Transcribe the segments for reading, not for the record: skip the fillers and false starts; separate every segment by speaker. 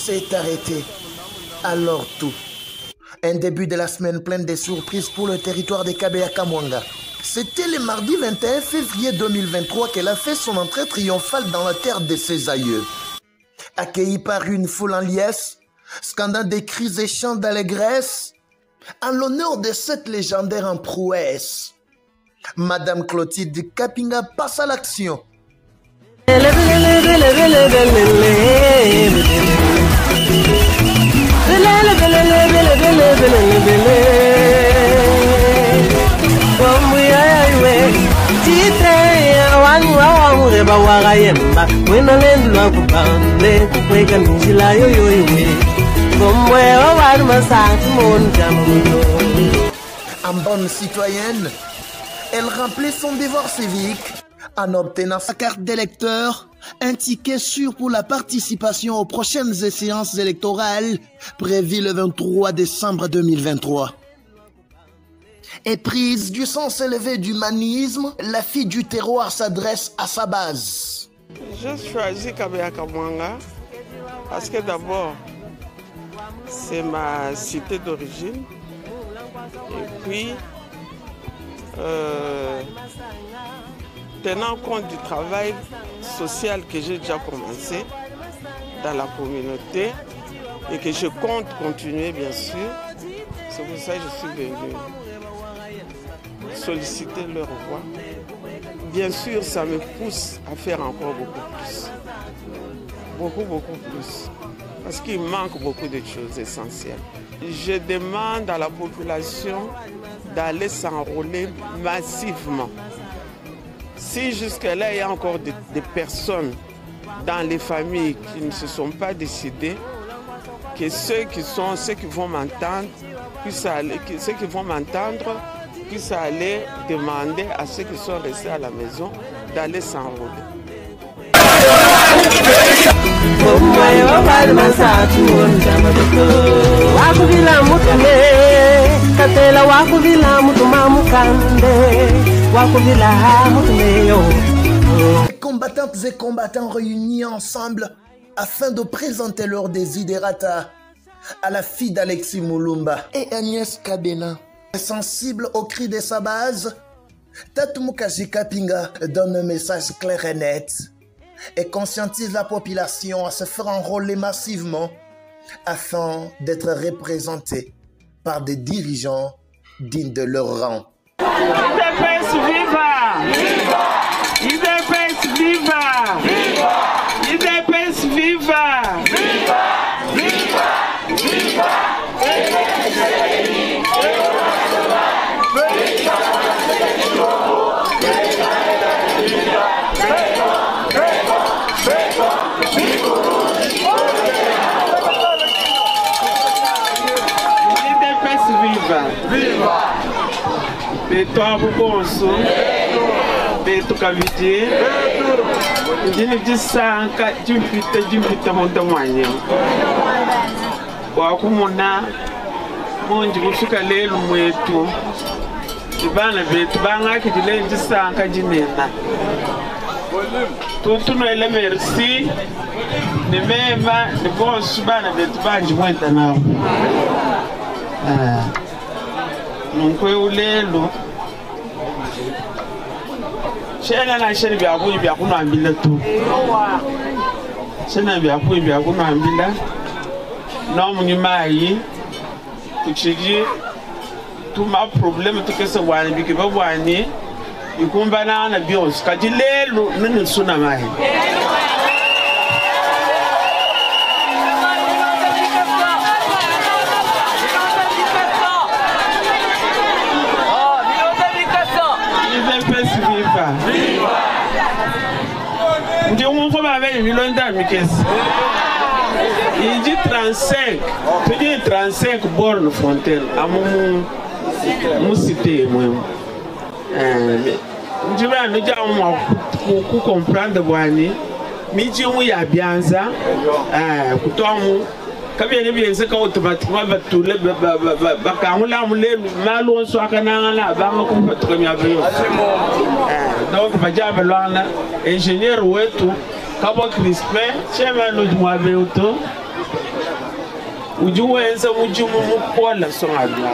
Speaker 1: s'est arrêté. Alors tout. Un début de la semaine pleine de surprises pour le territoire de Kabea-Kamwanga. C'était le mardi 21 février 2023 qu'elle a fait son entrée triomphale dans la terre de ses aïeux. Accueillie par une foule en liesse, scandant des cris et chants d'allégresse, en l'honneur de cette légendaire en prouesse, Madame Clotilde Kapinga passe à l'action. En bonne citoyenne, elle remplit son devoir civique en obtenant sa carte d'électeur, un ticket sûr pour la participation aux prochaines séances électorales prévues le 23 décembre 2023. Éprise du sens élevé d'humanisme, la fille du terroir s'adresse à sa base.
Speaker 2: J'ai choisi Kabea-Kamwanga parce que d'abord, c'est ma cité d'origine. Et puis, tenant compte du travail social que j'ai déjà commencé dans la communauté et que je compte continuer bien sûr, c'est pour ça que je suis venu solliciter leur voix. Bien sûr, ça me pousse à faire encore beaucoup plus. Beaucoup plus. Parce qu'il manque beaucoup de choses essentielles. Je demande à la population d'aller s'enrôler massivement. Si jusque-là, il y a encore des personnes dans les familles qui ne se sont pas décidées, que ceux qui vont m'entendre puissent aller demander à ceux qui sont restés à la maison d'aller s'enrôler.
Speaker 1: Combattantes et combattants réunis ensemble afin de présenter leur désiderata à la fille d'Alexis Mulumba et Agnès Kabena. Sensible au cri de sa base, Tatumukazi Kapinga donne un message clair et net et conscientise la population à se faire enrôler massivement afin d'être représentés par des dirigeants dignes de leur rang.
Speaker 2: UDPS viva! UDPS viva! UDPS viva! Viva! Beto abukonso, beto kavidi, jini jisanka jimpita monta mwanyo. Wakumuna munji kufika lelu mwetu. Ibana beto banga kidile jisanka jinena. Tutuno ele merci. Ni mema ni bonsu bana beto banji mwenta nao. Nunkwe ulelo shena na shena bya kuno ambila tu shena bya kuno ambila no munyimayi kuchiji tuma problem tukese wani bikiba wani ikumba na bios kajilelo nini suna mai Il dit 35, tu dis 35 bornes frontières à mon cité. Je vais nous comprendre, mais je vais bien ça. Quand il y a des automatiquement, donc, ingénieur Wetu, Kabo Crispin, chairman de Moabeoto, ujiwenza mujimu mukola songadwa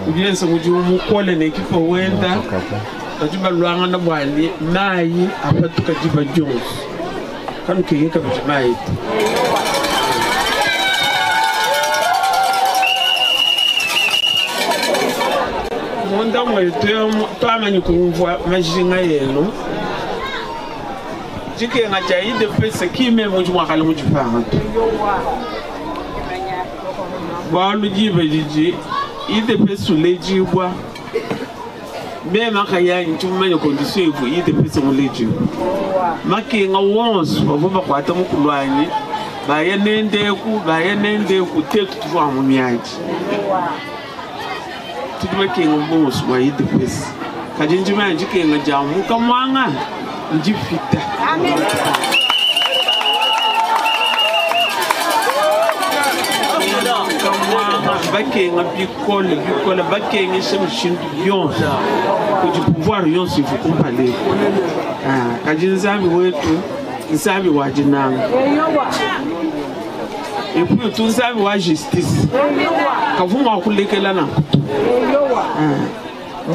Speaker 2: ujiwenza mujimu mukola nekipa wenda kajiba luanga na bwali nayi apatuka jiba Jones kanu kiyeka bijimayi Monda mwetu twamanyi kumvwa majinga yenu jike ngacha ide pesa kime muju mwakala muju panga balu jibe jiji ide pesa lejibwa me makaya ntumanyi condition ivu ide pesa mulejibwa makinga wonso bavuba kwata mukulwanyi baye nendeku tetu tuva mu myaji tujiwe kinga bonso wa ide pesa kajinjima njikenga jamu kamwanga njifita amen bakenga bikole bakenga semushindu byonse kuji pouvoir yonse ifu kumpale kajinzambi wetu nzambi wajinanga epuyo tunzambi wa justice kavuma wakulekelana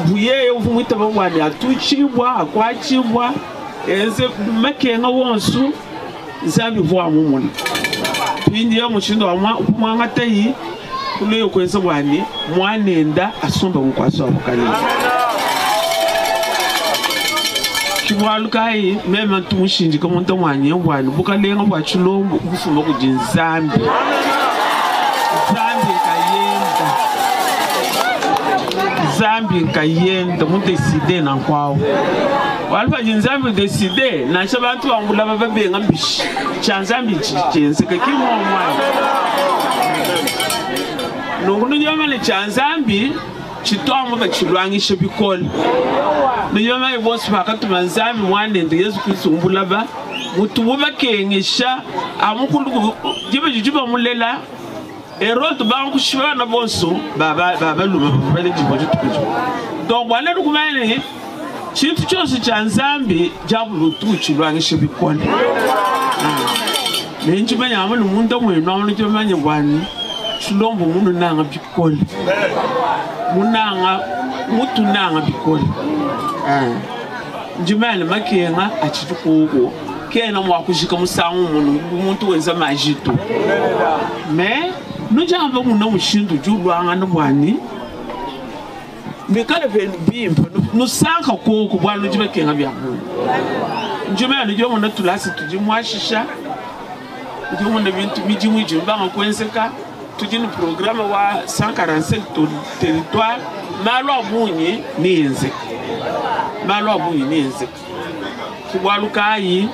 Speaker 2: mbuye uvumita bawani atuchibwa akwachibwa enze makenga wonsu nzambi vwa mumuni pindi ya mushindo mwanga tayi kuleyo kwenza bwani mwanenda asomba mukwaso abukalira kibwalukai mema tumushinji kamuntu mwanye bwani bukalenga bwa chilombo kufuma kujinzambi Zambi kayenda mu décider na kwao walfa jinzambi décider na shabantu wangula babenga bishi chanzambi chenze kakimo mwana nungunu nyama le chanzambi chitwamo bachilwangishe bikole nyama ibose bakatu manzambi mwane ndi Yesu Kristo ngumbulaba mutu bubakengesha amukulu jibe jiba mulela Erol to banku shwana bonso baba luma bale jibo tukujo donc wale rukumene chintu cyose cyanzambi jabulu tuchilwangishe bikole nenje banyama numuntu mwenu amune cyomanye bwani chilombo munu nanga bikole munanga mutu nanga bikole njimane makenga achitukugo kena mwakushika musangu umuntu wenza majito mais nujamba muna mushindu julwanga nobwani mikale bimpa nusanka koko bwana jibe kenga byamu njuma nijyo muna tulasi tujimwashisha njyo muna bintu mijimu jimbanga kwenseka tujini programme wa 145 territoire malo abunyi nienze kibwalukayi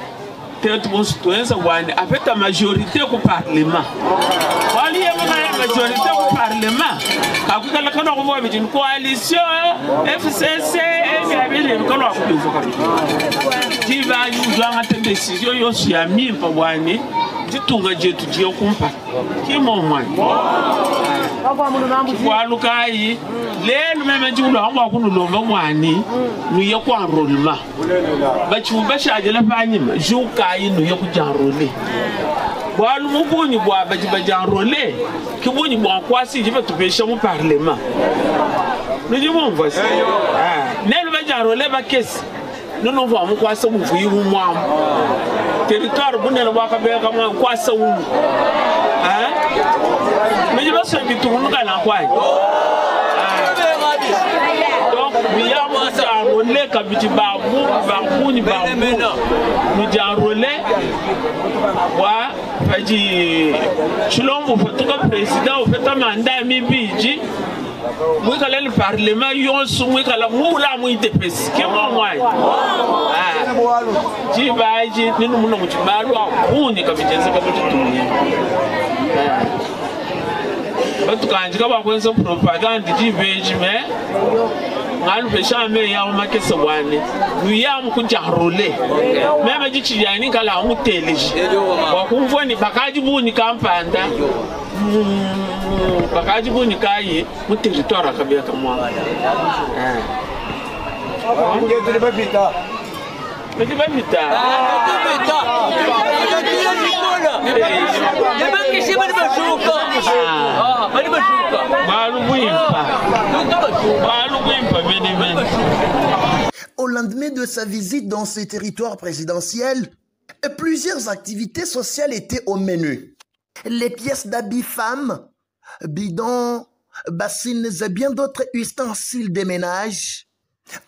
Speaker 2: tetu bonstuenza wani apeta majorité ku parlement wali yema majorité ku parlement kakukala kana kubo bijin coalition FCC ngabele bikolo akubivuka diva yuzanga te décision yosi ya mimpa wani ditunga jetu jiyo kumpa kimo mwani walukayi lelo meme julo amba kunulomba mwani nuye kwa enrôlement bachuba shajela fanyima jukayi nuye kujanrole bwalu mubunyi bwa bajiba janrole kibunyi bwa kwasi jiba tupesha mu parlement nujimo mvasi nelo bajanrole bakesi nono vwa mu kwasa muvuyi mumwam territoire bunela bakabeka mwa kwasa umu mais je vais se dire tout le monde a quoi donc il y a moi ça enrôler kabiti babu ni nous dit enrôler wa faji chilombo fotoka président au fait mandat mibiji mwikala le parlement yonsu mwikala mula mwitepesi kemo mwai jibaji ninu muno muchibalu akuni kabitenze kabiti tuye batukanjika bakwenza propaganda jibeji me ngani pesha me ya makese bwane nuyamu kujarole meme jichiyani kala muteleji wakumvoni bakajibuni kampanda bakajibuni kayi mu territoire akabeka mwa ngedre babita Petit babita.
Speaker 1: Au lendemain de sa visite dans ces territoires présidentiels, plusieurs activités sociales étaient au menu. Les pièces d'habits femmes, bidons, bassines et bien d'autres ustensiles de ménage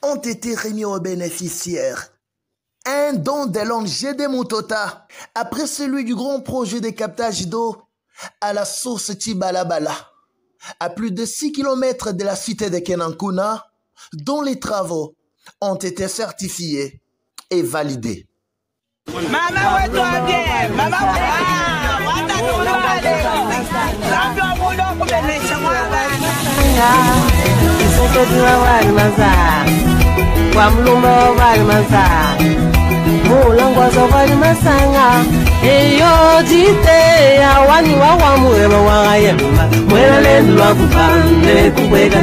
Speaker 1: ont été remis aux bénéficiaires. Un don de l'ONG de Mutota, après celui du grand projet de captage d'eau à la source Tibalabala, à plus de 6 km de la cité de Kenankuna, dont les travaux ont été certifiés et validés.
Speaker 3: Mulangwaza wali masanga eyo jite ya wani wa muelo wa yemba mwele lwa kupande kuweka